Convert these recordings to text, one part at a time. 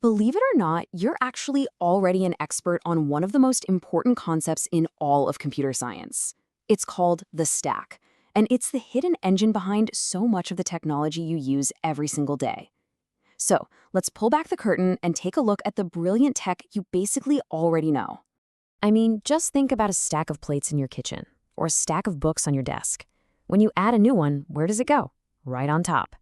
Believe it or not, you're actually already an expert on one of the most important concepts in all of computer science. It's called the stack, and it's the hidden engine behind so much of the technology you use every single day. So, let's pull back the curtain and take a look at the brilliant tech you basically already know. I mean, just think about a stack of plates in your kitchen, or a stack of books on your desk. When you add a new one, where does it go? Right on top.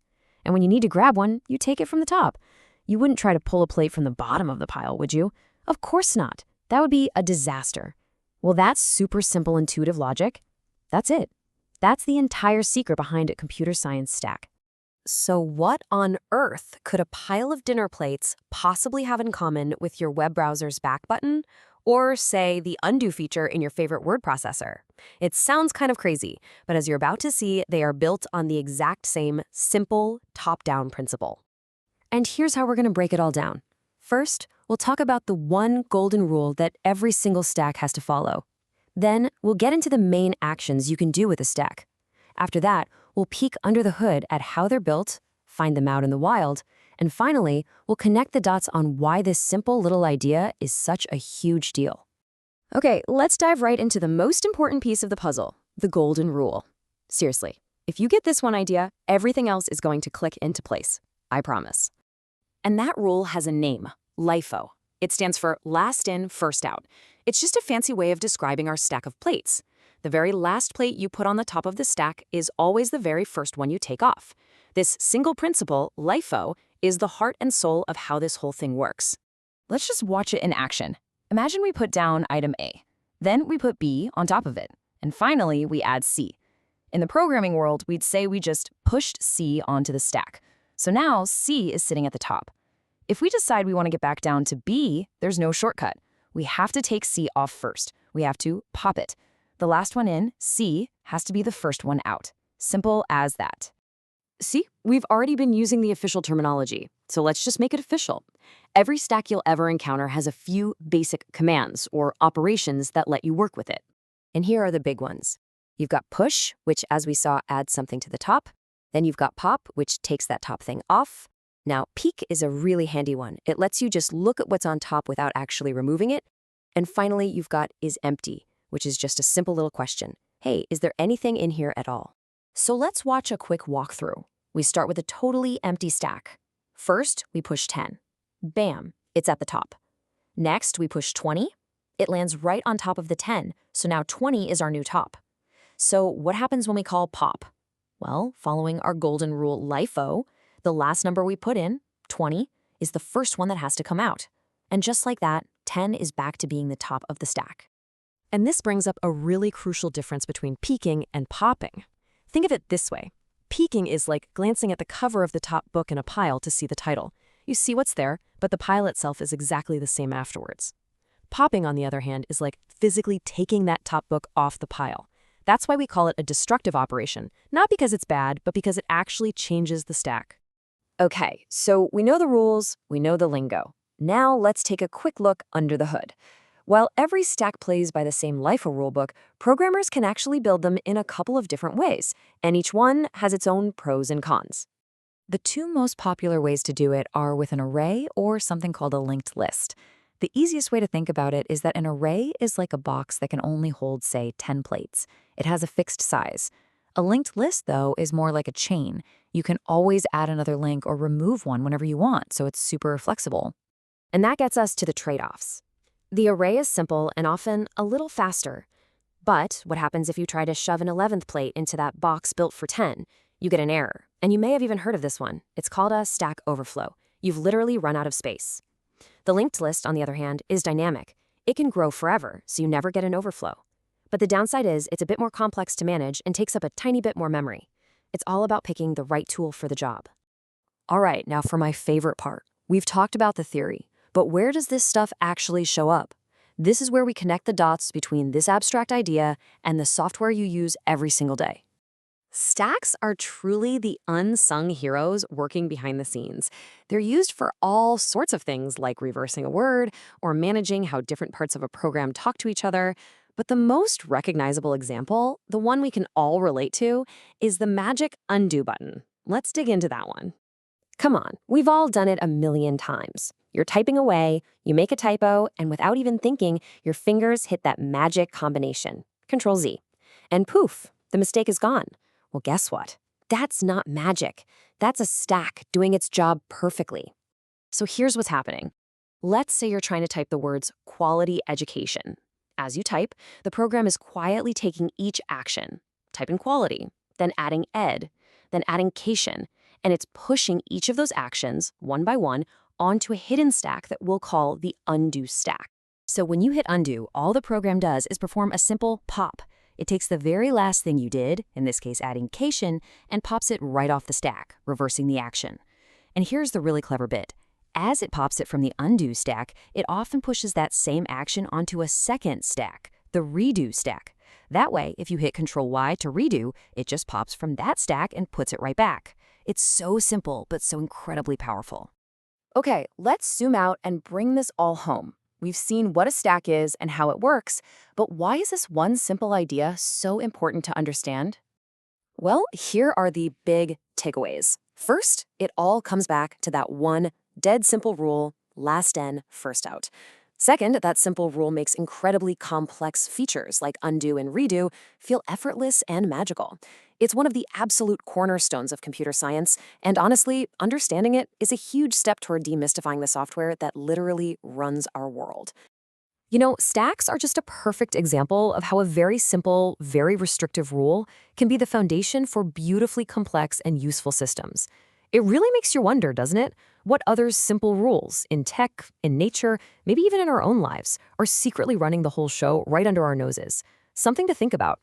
And when you need to grab one, you take it from the top. You wouldn't try to pull a plate from the bottom of the pile, would you? Of course not. That would be a disaster. Well, that's super simple intuitive logic. That's it. That's the entire secret behind a computer science stack. So what on earth could a pile of dinner plates possibly have in common with your web browser's back button? Or, say, the undo feature in your favorite word processor? It sounds kind of crazy, but as you're about to see, they are built on the exact same simple top-down principle. And here's how we're going to break it all down. First, we'll talk about the one golden rule that every single stack has to follow. Then, we'll get into the main actions you can do with a stack. After that, we'll peek under the hood at how they're built, find them out in the wild, and finally, we'll connect the dots on why this simple little idea is such a huge deal. Okay, let's dive right into the most important piece of the puzzle, the golden rule. Seriously, if you get this one idea, everything else is going to click into place. I promise. And that rule has a name, LIFO. It stands for last in, first out. It's just a fancy way of describing our stack of plates. The very last plate you put on the top of the stack is always the very first one you take off. This single principle, LIFO, is the heart and soul of how this whole thing works. Let's just watch it in action. Imagine we put down item A. Then we put B on top of it. And finally, we add C. In the programming world, we'd say we just pushed C onto the stack. So now C is sitting at the top. If we decide we want to get back down to B, there's no shortcut. We have to take C off first. We have to pop it. The last one in, C, has to be the first one out. Simple as that. See, we've already been using the official terminology, so let's just make it official. Every stack you'll ever encounter has a few basic commands or operations that let you work with it. And here are the big ones. You've got push, which, as we saw, adds something to the top. Then you've got pop, which takes that top thing off. Now, peek is a really handy one. It lets you just look at what's on top without actually removing it. And finally, you've got is empty, which is just a simple little question. Hey, is there anything in here at all? So let's watch a quick walkthrough. We start with a totally empty stack. First, we push 10. Bam, it's at the top. Next, we push 20. It lands right on top of the 10, so now 20 is our new top. So what happens when we call pop? Well, following our golden rule LIFO, the last number we put in, 20, is the first one that has to come out. And just like that, 10 is back to being the top of the stack. And this brings up a really crucial difference between peeking and popping. Think of it this way. Peeking is like glancing at the cover of the top book in a pile to see the title. You see what's there, but the pile itself is exactly the same afterwards. Popping, on the other hand, is like physically taking that top book off the pile. That's why we call it a destructive operation, not because it's bad, but because it actually changes the stack. Okay, so we know the rules, we know the lingo. Now let's take a quick look under the hood. While every stack plays by the same LIFO rulebook, programmers can actually build them in a couple of different ways, and each one has its own pros and cons. The two most popular ways to do it are with an array or something called a linked list. The easiest way to think about it is that an array is like a box that can only hold, say, 10 plates. It has a fixed size. A linked list, though, is more like a chain. You can always add another link or remove one whenever you want, so it's super flexible. And that gets us to the trade-offs. The array is simple and often a little faster. But what happens if you try to shove an 11th plate into that box built for 10? You get an error. And you may have even heard of this one. It's called a stack overflow. You've literally run out of space. The linked list, on the other hand, is dynamic. It can grow forever, so you never get an overflow. But the downside is it's a bit more complex to manage and takes up a tiny bit more memory. It's all about picking the right tool for the job. All right, now for my favorite part. We've talked about the theory, but where does this stuff actually show up? This is where we connect the dots between this abstract idea and the software you use every single day. Stacks are truly the unsung heroes working behind the scenes. They're used for all sorts of things like reversing a word or managing how different parts of a program talk to each other. But the most recognizable example, the one we can all relate to, is the magic undo button. Let's dig into that one. Come on, we've all done it a million times. You're typing away, you make a typo, and without even thinking, your fingers hit that magic combination, Control Z. And poof, the mistake is gone. Well, guess what? That's not magic. That's a stack doing its job perfectly. So here's what's happening. Let's say you're trying to type the words quality education. As you type, the program is quietly taking each action, typing quality, then adding ed, then adding cation, and it's pushing each of those actions, one by one, onto a hidden stack that we'll call the undo stack. So when you hit undo, all the program does is perform a simple pop. It takes the very last thing you did, in this case adding cation, and pops it right off the stack, reversing the action. And here's the really clever bit. As it pops it from the undo stack, it often pushes that same action onto a second stack, the redo stack. That way, if you hit Control Y to redo, it just pops from that stack and puts it right back. It's so simple, but so incredibly powerful. Okay, let's zoom out and bring this all home. We've seen what a stack is and how it works, but why is this one simple idea so important to understand? Well, here are the big takeaways. First, it all comes back to that one dead simple rule, last in, first out. Second, that simple rule makes incredibly complex features like undo and redo feel effortless and magical. It's one of the absolute cornerstones of computer science, and honestly, understanding it is a huge step toward demystifying the software that literally runs our world. You know, stacks are just a perfect example of how a very simple, very restrictive rule can be the foundation for beautifully complex and useful systems. It really makes you wonder, doesn't it? What other simple rules in tech, in nature, maybe even in our own lives, are secretly running the whole show right under our noses? Something to think about.